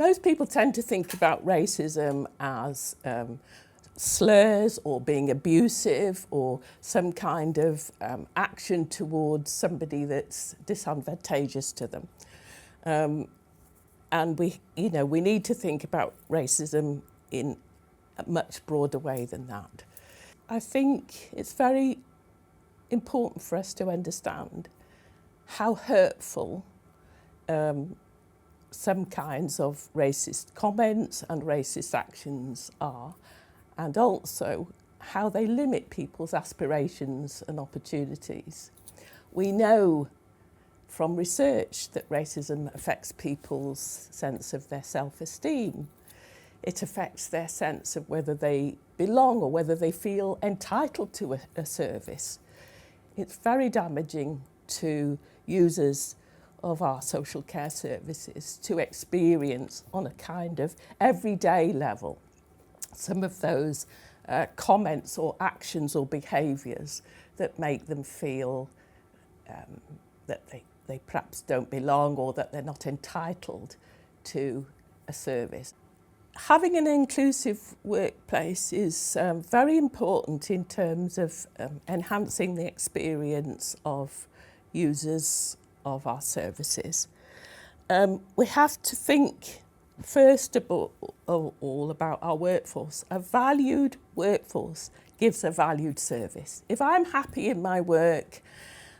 Most people tend to think about racism as slurs or being abusive or some kind of action towards somebody that's disadvantageous to them. And we need to think about racism in a much broader way than that. I think it's very important for us to understand how hurtful some kinds of racist comments and racist actions are, and also how they limit people's aspirations and opportunities. We know from research that racism affects people's sense of their self-esteem. It affects their sense of whether they belong or whether they feel entitled to a service. It's very damaging to users of our social care services to experience on a kind of everyday level some of those comments or actions or behaviours that make them feel that they perhaps don't belong or that they're not entitled to a service. Having an inclusive workplace is very important in terms of enhancing the experience of users of our services. We have to think first of all about our workforce. A valued workforce gives a valued service. If I'm happy in my work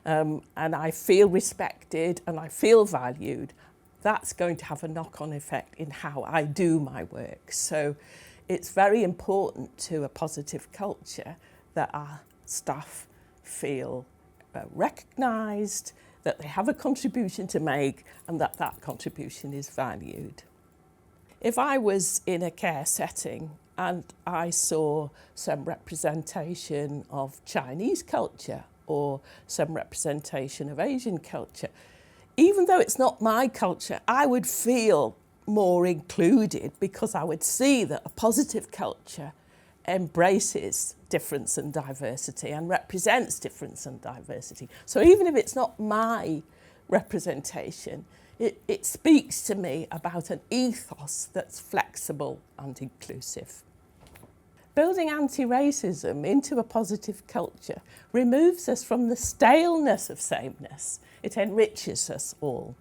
and I feel respected and I feel valued, that's going to have a knock-on effect in how I do my work. So it's very important to a positive culture that our staff feel recognised, that they have a contribution to make and that that contribution is valued. If I was in a care setting and I saw some representation of Chinese culture or some representation of Asian culture, even though it's not my culture, I would feel more included because I would see that a positive culture embraces difference and diversity and represents difference and diversity. So even if it's not my representation, it speaks to me about an ethos that's flexible and inclusive. Building anti-racism into a positive culture removes us from the staleness of sameness. It enriches us all.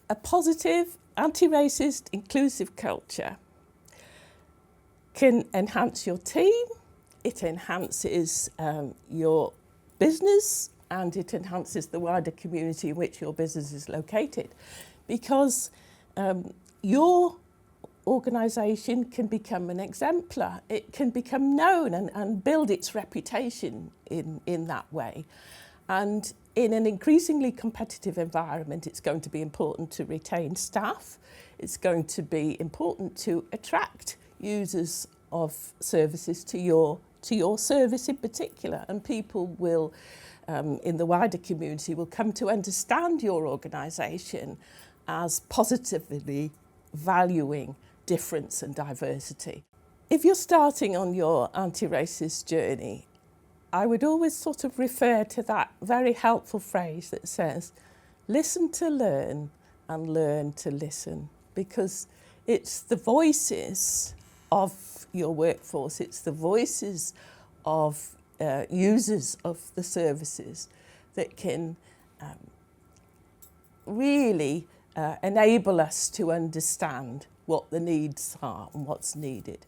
A positive, anti-racist, inclusive culture can enhance your team, it enhances your business, and it enhances the wider community in which your business is located, because your organisation can become an exemplar. It can become known and build its reputation in that way. And in an increasingly competitive environment, it's going to be important to retain staff. It's going to be important to attract users of services to your service in particular, and people will, in the wider community, will come to understand your organisation as positively valuing difference and diversity. If you're starting on your anti-racist journey, I would always sort of refer to that very helpful phrase that says, listen to learn and learn to listen, because it's the voices of your workforce, it's the voices of users of the services that can really enable us to understand what the needs are and what's needed.